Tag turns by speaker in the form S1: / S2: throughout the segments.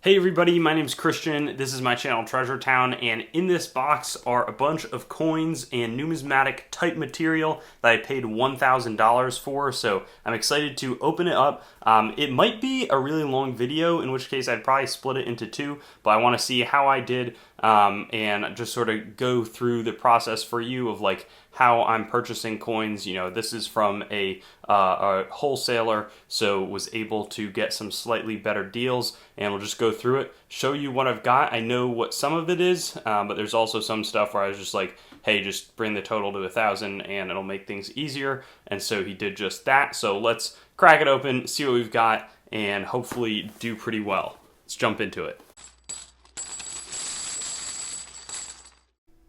S1: Hey everybody, my name is Christian. This is my channel Treasure Town, and in this box are a bunch of coins and numismatic type material that I paid $1,000 for, so I'm excited to open it up. It might be a really long video, in which case I'd probably split it into two, but I want to see how I did and just sort of go through the process for you of like how I'm purchasing coins. You know, this is from a wholesaler, so was able to get some slightly better deals, and we'll just go through it, show you what I've got. I know what some of it is, but there's also some stuff where I was just like, hey, just bring the total to 1,000 and it'll make things easier, and so he did just that. So let's crack it open, see what we've got, and hopefully do pretty well. Let's jump into it.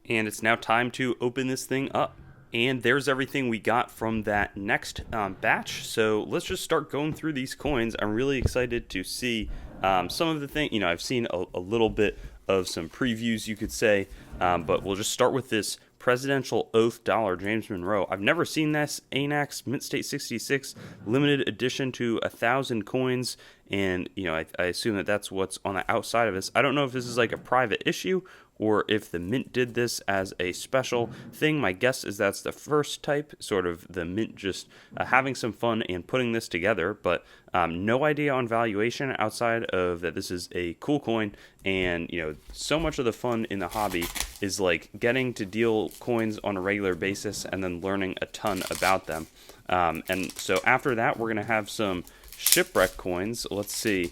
S1: And it's now time to open this thing up. And there's everything we got from that next batch. So let's just start going through these coins. I'm really excited to see some of the things. You know, I've seen a little bit of some previews, you could say, but we'll just start with this Presidential Oath dollar, James Monroe. I've never seen this. ANAX Mint State 66 limited edition to 1,000 coins, and you know, I assume that that's what's on the outside of this. I don't know if this is like a private issue or if the Mint did this as a special thing. My guess is that's the first type, sort of the Mint just having some fun and putting this together, but no idea on valuation outside of that this is a cool coin. And you know, so much of the fun in the hobby is like getting to deal coins on a regular basis and then learning a ton about them. And so after that, we're going to have some Shipwreck coins. Let's see.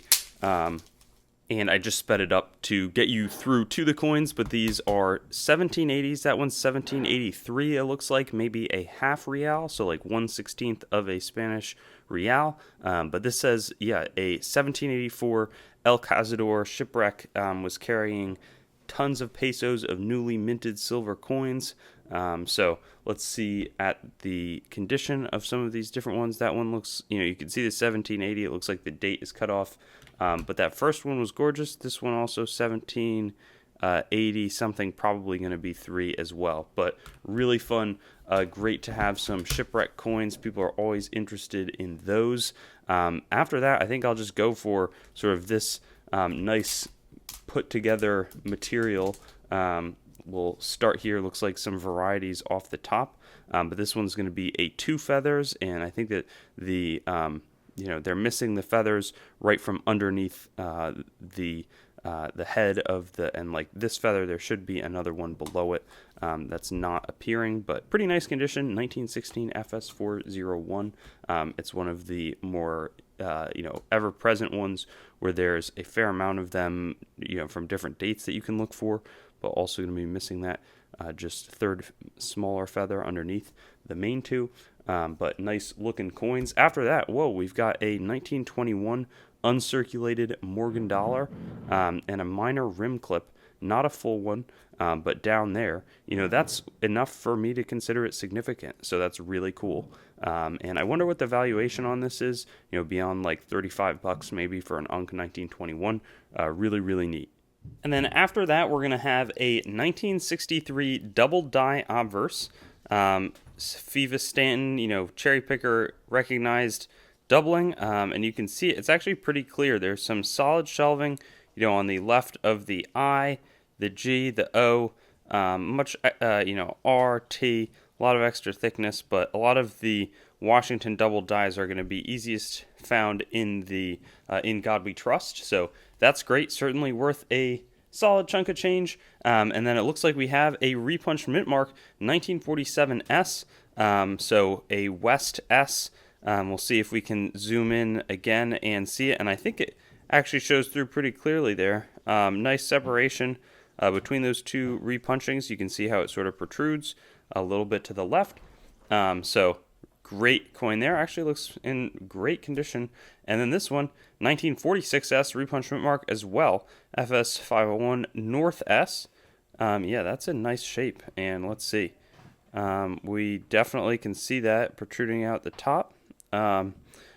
S1: And I just sped it up to get you through to the coins, but these are 1780s. That one's 1783, it looks like, maybe a half real, so like 1/16th of a Spanish real. But this says, yeah, a 1784 El Cazador Shipwreck was carrying tons of pesos of newly minted silver coins. So let's see at the condition of some of these different ones. That one looks, you know, you can see the 1780. It looks like the date is cut off. But that first one was gorgeous. This one also 1780 something, probably going to be 3 as well. But really fun. Great to have some Shipwreck coins. People are always interested in those. After that, I think I'll just go for sort of this nice put together material. We'll start here. Looks like some varieties off the top, but this one's going to be a 2 feathers, and I think that the you know, they're missing the feathers right from underneath the head of the, and like this feather, there should be another one below it that's not appearing, but pretty nice condition. 1916 FS401. It's one of the more you know, ever-present ones where there's a fair amount of them, you know, from different dates that you can look for, but also going to be missing that just third smaller feather underneath the main 2. But nice looking coins. After that, whoa, we've got a 1921 uncirculated Morgan dollar and a minor rim clip, not a full one, but down there, you know, that's enough for me to consider it significant. So that's really cool. And I wonder what the valuation on this is, you know, beyond like $35 maybe for an UNC 1921. Really, really neat. And then after that, we're going to have a 1963 double die obverse. Fiva Stanton, you know, cherry picker recognized doubling, and you can see it's actually pretty clear. There's some solid shelving, you know, on the left of the I, the G, the O, much, you know, R, T, a lot of extra thickness, but a lot of the Washington double dies are going to be easiest found in the In God We Trust. So that's great, certainly worth a solid chunk of change. And then it looks like we have a repunched mint mark 1947 S, so a West S. We'll see if we can zoom in again and see it, and I think it actually shows through pretty clearly there. Nice separation between those two repunchings. You can see how it sort of protrudes a little bit to the left. So great coin there. Actually looks in great condition. And then this one, 1946S repunch mint mark as well. FS501 North S. Yeah, that's a nice shape. And let's see. We definitely can see that protruding out the top.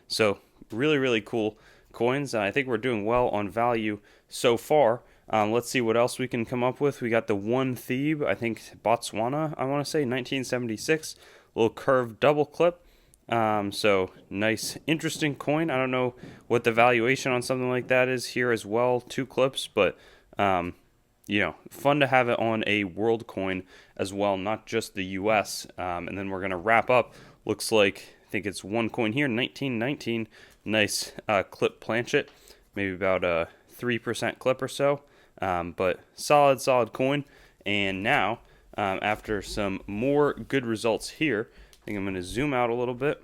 S1: So really, really cool coins. I think we're doing well on value so far. Let's see what else we can come up with. We got the one Thebe, I think Botswana, I want to say, 1976. Little curved double clip. So nice, interesting coin. I don't know what the valuation on something like that is here as well. 2 clips, but fun to have it on a world coin as well, not just the U.S. And then we're gonna wrap up. Looks like I think it's 1 coin here, 1919. Nice clip planchet, maybe about a 3% clip or so, but solid coin. And now, after some more good results here, I think I'm going to zoom out a little bit.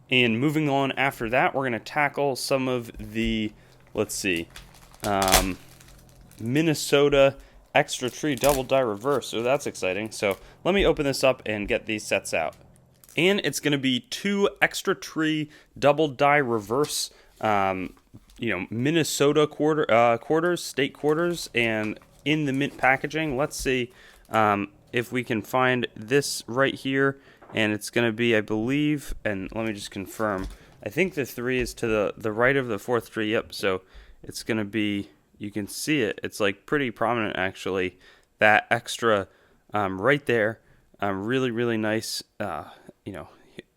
S1: And moving on after that, we're going to tackle some of the, let's see, Minnesota Extra Tree Double Die Reverse. So that's exciting. So let me open this up and get these sets out. And it's going to be 2 Extra Tree Double Die Reverse, Minnesota quarters, state quarters, and in the mint packaging. Let's see if we can find this right here. And it's going to be, I believe, and let me just confirm. I think the 3 is to the right of the 4th tree. Yep. So it's going to be, you can see it. It's like pretty prominent, actually. That extra right there. Really, really nice,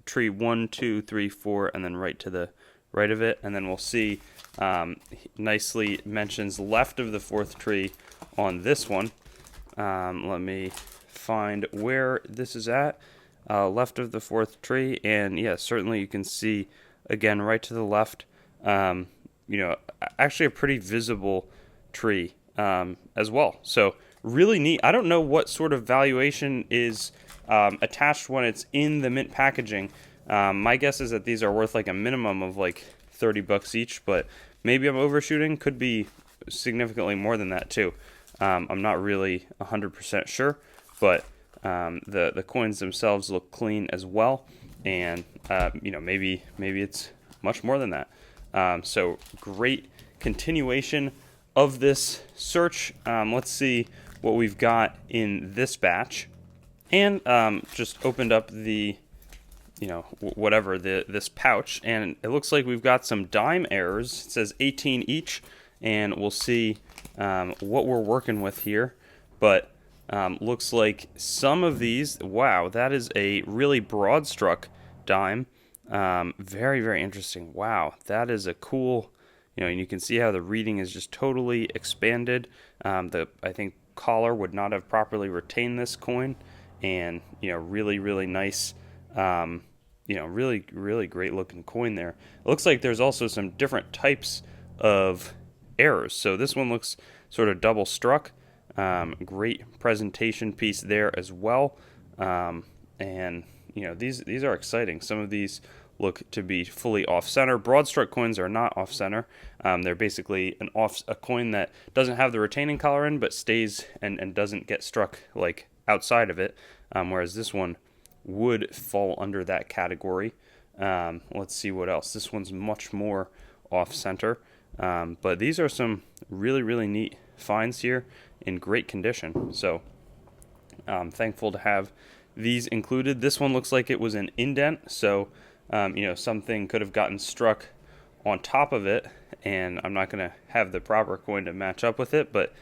S1: tree 1, 2, 3, 4, and then right to the right of it. And then we'll see nicely mentions left of the 4th tree on this one. Let me find where this is at. Left of the 4th tree, and yeah, certainly you can see again right to the left. Actually a pretty visible tree as well. So really neat. I don't know what sort of valuation is attached when it's in the mint packaging. My guess is that these are worth like a minimum of like $30 each, but maybe I'm overshooting. Could be significantly more than that too. I'm not really 100% sure, but the coins themselves look clean as well, and maybe it's much more than that. So great continuation of this search. Let's see what we've got in this batch, and just opened up the this pouch, and it looks like we've got some dime errors. It says 18 each, and we'll see what we're working with here, but looks like some of these, wow, that is a really broad struck dime. Very, very interesting. Wow, that is a cool, and you can see how the reading is just totally expanded. I think collar would not have properly retained this coin, and really, really nice, really, really great looking coin there. It looks like there's also some different types of errors. So this one looks sort of double struck. Great presentation piece there as well. And these are exciting. Some of these look to be fully off center. Broad struck coins are not off center. They're basically a coin that doesn't have the retaining collar in, but stays and doesn't get struck like outside of it. Whereas this one would fall under that category. Let's see what else. This one's much more off center. But these are some really, really neat finds here in great condition. So I'm thankful to have these included. This one looks like it was an indent, so something could have gotten struck on top of it, and I'm not going to have the proper coin to match up with it, but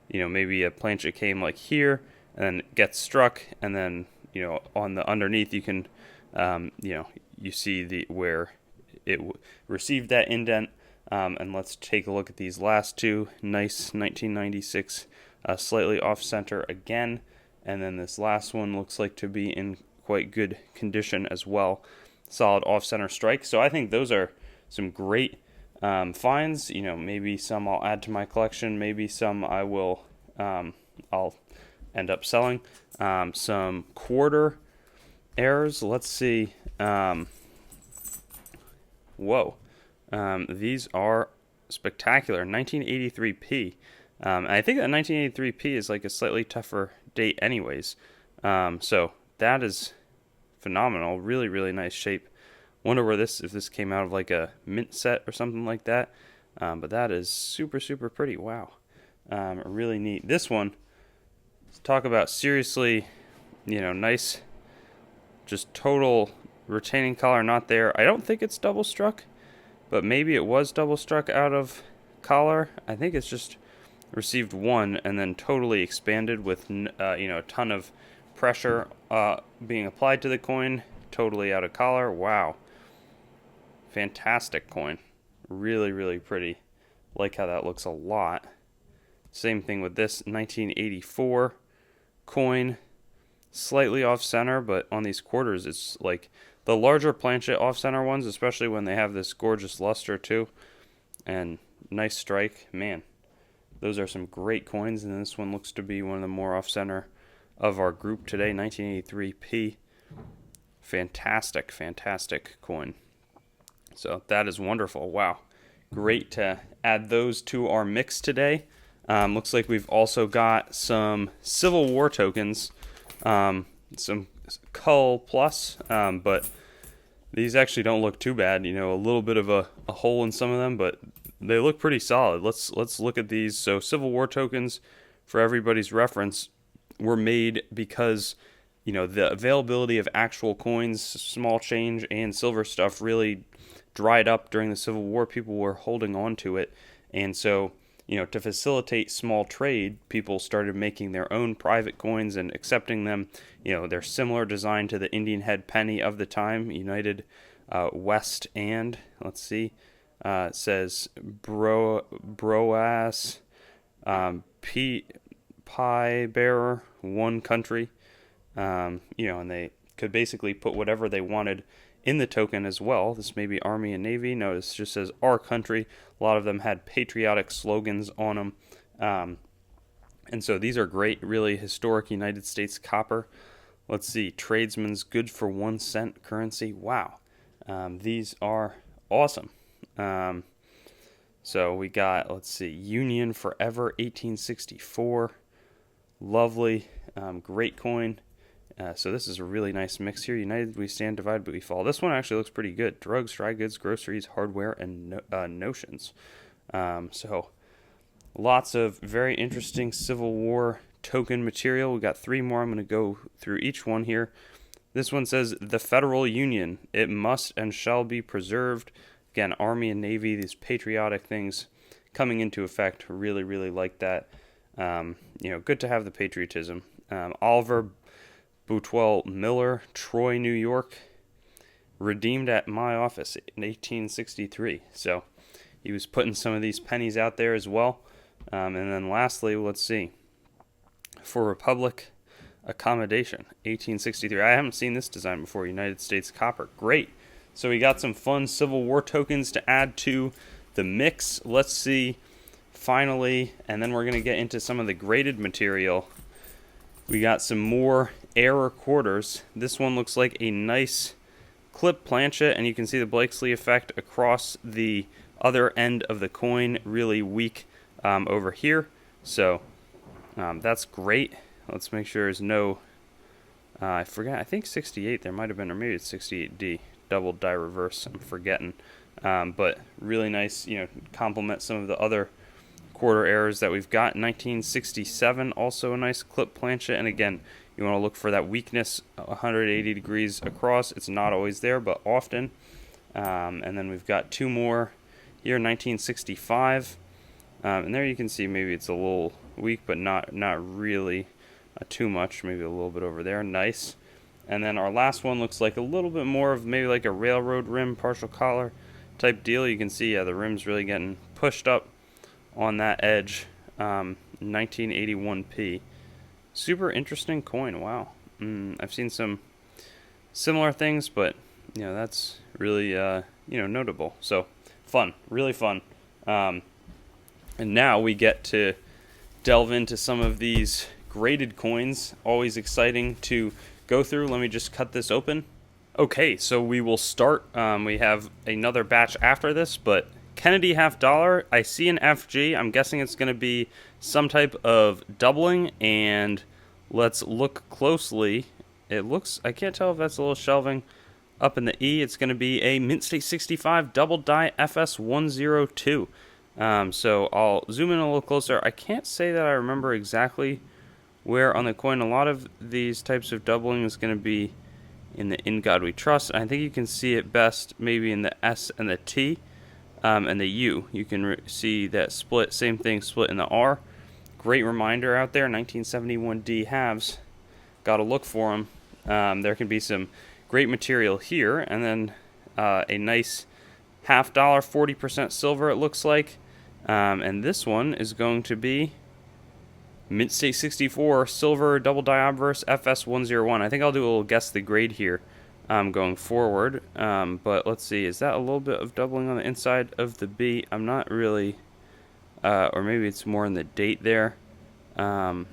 S1: maybe a planchet came like here and then gets struck, and then on the underneath you can you see where it received that indent. And let's take a look at these last two. Nice 1996, slightly off center again. And then this last one looks like to be in quite good condition as well. Solid off center strike. So I think those are some great finds. Maybe some I'll add to my collection. Maybe some I'll end up selling. Some quarter errors. Let's see. Whoa. These are spectacular. 1983p. I think that 1983p is like a slightly tougher date anyways. So that is phenomenal. Really, really nice shape. Wonder if this came out of like a mint set or something like that. But that is super, super pretty. Wow. Really neat. This one, let's talk about seriously, nice, just total retaining collar not there. I don't think it's double struck, but maybe it was double struck out of collar. I think it's just received one and then totally expanded with a ton of pressure being applied to the coin, totally out of collar. Wow. Fantastic coin. Really, really pretty. Like how that looks a lot. Same thing with this 1984 coin. Slightly off center, but on these quarters, it's like the larger planchet off center ones, especially when they have this gorgeous luster too. And nice strike. Man, those are some great coins. And this one looks to be one of the more off center of our group today. 1983p. Fantastic, fantastic coin. So that is wonderful. Wow. Great to add those to our mix today. Looks like we've also got some Civil War tokens, some Cull Plus, but these actually don't look too bad. You know, a little bit of a hole in some of them, but they look pretty solid. Let's look at these. So Civil War tokens, for everybody's reference, were made because, you know, the availability of actual coins, small change, and silver stuff really dried up during the Civil War. People were holding on to it, and so, you know, to facilitate small trade, people started making their own private coins and accepting them. You know, they're similar design to the Indian head penny of the time, United West and, let's see, it says Broas, Pie Bearer, one country. You know, and they could basically put whatever they wanted in the token as well. This may be Army and Navy. Notice it just says our country. A lot of them had patriotic slogans on them. And so these are great, really historic United States copper. Let's see, tradesman's good for 1 cent currency. Wow. These are awesome. So we got, let's see, Union Forever 1864. Lovely. Great coin. So this is a really nice mix here. United we stand, divided but we fall. This one actually looks pretty good. Drugs, dry goods, groceries, hardware, and notions. So lots of very interesting Civil War token material. We got 3 more. I'm going to go through each one here. This one says, the Federal Union. It must and shall be preserved. Again, Army and Navy, these patriotic things coming into effect. Really, really like that. You know, good to have the patriotism. Oliver Boutwell Miller, Troy, New York, redeemed at my office in 1863. So he was putting some of these pennies out there as well. And then lastly, let's see, for Republic Accommodation, 1863. I haven't seen this design before. United States copper. Great. So we got some fun Civil War tokens to add to the mix. Let's see, finally, and then we're going to get into some of the graded material. We got some more error quarters. This one looks like a nice clip planchet, and you can see the Blakesley effect across the other end of the coin. Really weak over here. So that's great. Let's make sure there's no, I forgot, I think 68 there might have been, or maybe it's 68D, double die reverse, I'm forgetting. But really nice, you know, complement some of the other quarter errors that we've got. 1967, also a nice clip planchet, and again, you want to look for that weakness 180 degrees across. It's not always there, but often. And then we've got 2 more here, 1965, and there you can see maybe it's a little weak, but not really too much, maybe a little bit over there. Nice. And then our last one looks like a little bit more of maybe like a railroad rim partial collar type deal. You can see, yeah, the rim's really getting pushed up on that edge. 1981p. Super interesting coin. Wow. I've seen some similar things, but you know, that's really you know, notable. So fun, really fun. And now we get to delve into some of these graded coins. Always exciting to go through. Let me just cut this open. Okay, so we will start. We have another batch after this, but Kennedy half dollar. I see an FG. I'm guessing it's going to be some type of doubling, and let's look closely. It looks, I can't tell if that's a little shelving up in the E. It's going to be a Mint State 65 double die FS102. So I'll zoom in a little closer. I can't say that I remember exactly where on the coin. A lot of these types of doubling is going to be in the In God We Trust. I think you can see it best maybe in the S and the T. And the U, you can see that split, same thing, split in the R. Great reminder out there, 1971D halves. Got to look for them. There can be some great material here, and then a nice half dollar, 40% silver, it looks like. And this one is going to be Mint State 64 silver double die obverse FS101. I think I'll do a little guess the grade here going forward. But let's see, is that a little bit of doubling on the inside of the B? I'm not really, or maybe it's more in the date there, and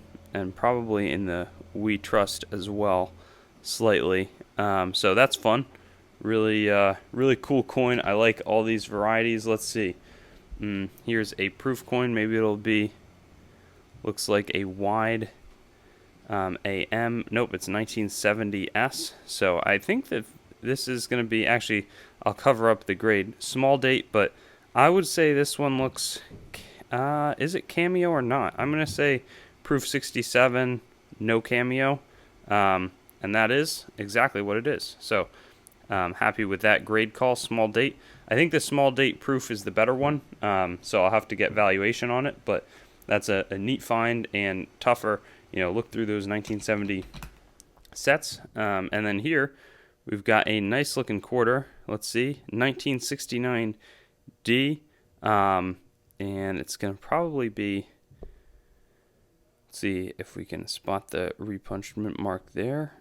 S1: probably in the We Trust as well, slightly. So that's fun. Really, really cool coin. I like all these varieties. Let's see. Here's a proof coin. Maybe it'll be, looks like a wide AM. Nope, it's 1970S. So I think that this is going to be, actually, I'll cover up the grade. Small date, but I would say this one looks, is it cameo or not? I'm going to say proof 67, no cameo. And that is exactly what it is. So happy with that grade call, small date. I think the small date proof is the better one, so I'll have to get valuation on it, but that's a neat find and tougher. Look through those 1970 sets. And then here we've got a nice looking quarter. Let's see, 1969D, and it's going to probably be, let's see if we can spot the repunchment mark there.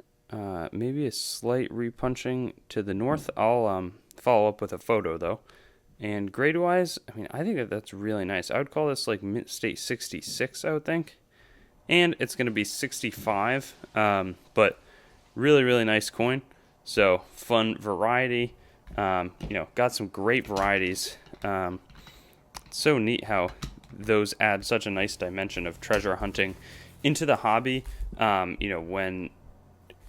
S1: Maybe a slight repunching to the north. I'll follow up with a photo though. And grade wise, I mean, I think that's really nice. I would call this like Mint State 66, I would think. And it's going to be 65, but really, really nice coin. So fun variety. Got some great varieties. So neat how those add such a nice dimension of treasure hunting into the hobby. When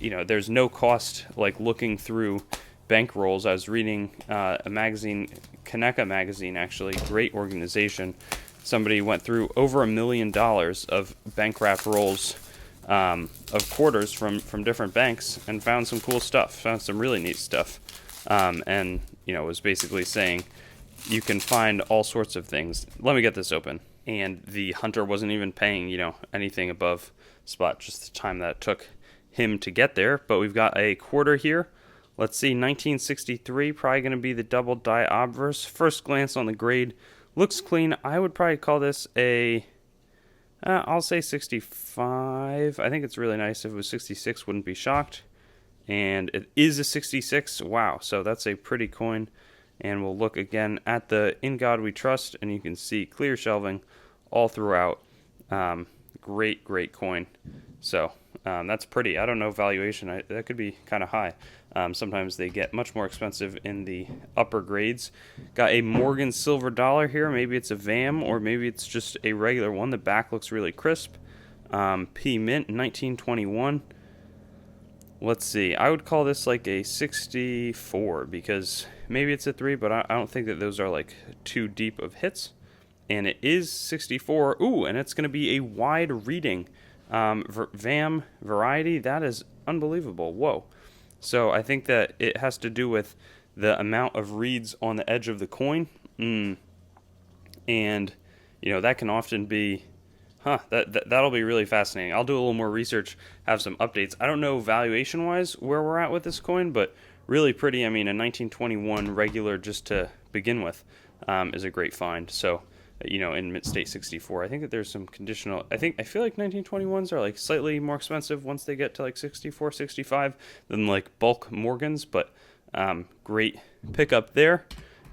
S1: there's no cost like looking through bankrolls. I was reading a magazine, Kaneka magazine, actually, great organization. Somebody went through over $1 million of bank wrap rolls of quarters from different banks and found some cool stuff, found some really neat stuff. And was basically saying you can find all sorts of things. Let me get this open. And the hunter wasn't even paying, anything above spot, just the time that it took him to get there. But we've got a quarter here. Let's see, 1963, probably going to be the double die obverse. First glance on the grade, looks clean. I would probably call this I'll say 65. I think it's really nice. If it was 66, wouldn't be shocked. And it is a 66. Wow, so that's a pretty coin. And we'll look again at the In God We Trust, and you can see clear shelving all throughout. Great, great coin. So that's pretty. I don't know valuation. That could be kind of high. Sometimes they get much more expensive in the upper grades. Got a Morgan silver dollar here. Maybe it's a VAM or maybe it's just a regular one. The back looks really crisp. P Mint 1921. Let's see. I would call this like a 64 because maybe it's a 3, but I don't think that those are like too deep of hits. And it is 64. Ooh, and it's going to be a wide reading VAM variety. That is unbelievable. Whoa. So I think that it has to do with the amount of reeds on the edge of the coin. And, that can often be, that'll be really fascinating. I'll do a little more research, have some updates. I don't know valuation-wise where we're at with this coin, but really pretty. I mean, a 1921 regular just to begin with is a great find. So, in Mint State 64, I think that there's some conditional. I feel like 1921s are like slightly more expensive once they get to like 64, 65 than like bulk Morgans, but great pickup there.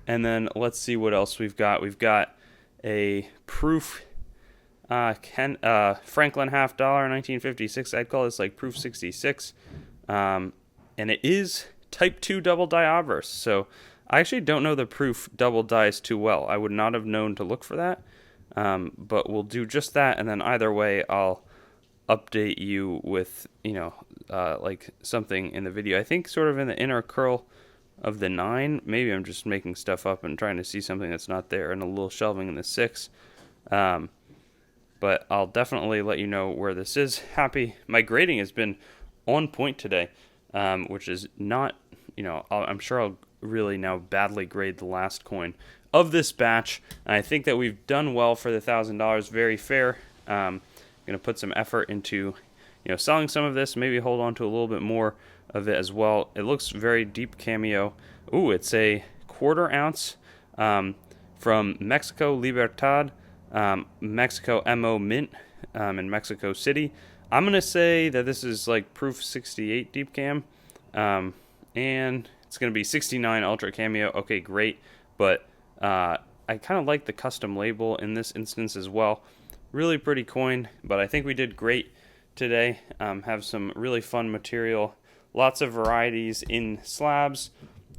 S1: And then let's see what else we've got. We've got a proof Franklin half dollar 1956. I'd call this like proof 66, and it is type 2 double die obverse. So I actually don't know the proof double dies too well. I would not have known to look for that, but we'll do just that, and then either way, I'll update you with, like something in the video. I think sort of in the inner curl of the 9. Maybe I'm just making stuff up and trying to see something that's not there, and a little shelving in the 6. But I'll definitely let you know where this is. Happy. My grading has been on point today, which is not, I'm sure I'll really now badly grade the last coin of this batch. And I think that we've done well for the $1,000. Very fair. I'm going to put some effort into, selling some of this. Maybe hold on to a little bit more of it as well. It looks very deep cameo. Ooh, it's a 1/4 ounce from Mexico Libertad, Mexico MO Mint in Mexico City. I'm going to say that this is like proof 68 deep cam, and it's going to be 69 ultra cameo. Okay, great, but I kind of like the custom label in this instance as well. Really pretty coin, but I think we did great today. Have some really fun material, lots of varieties in slabs,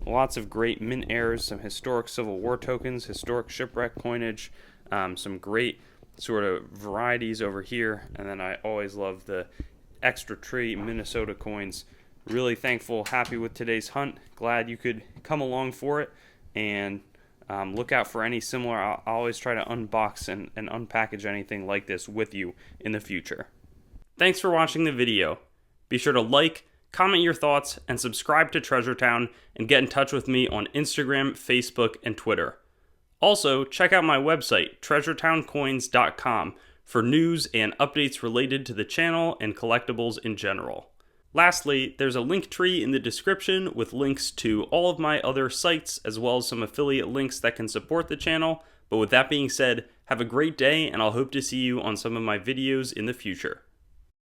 S1: lots of great mint airs, some historic Civil War tokens, historic shipwreck coinage, some great sort of varieties over here, and then I always love the extra tree Minnesota coins. Really thankful, happy with today's hunt. Glad you could come along for it, and look out for any similar. I'll always try to unbox and unpackage anything like this with you in the future. Thanks for watching the video. Be sure to like, comment your thoughts, and subscribe to Treasure Town, and get in touch with me on Instagram, Facebook, and Twitter. Also, check out my website, treasuretowncoins.com, for news and updates related to the channel and collectibles in general. Lastly, there's a link tree in the description with links to all of my other sites, as well as some affiliate links that can support the channel. But with that being said, have a great day, and I'll hope to see you on some of my videos in the future.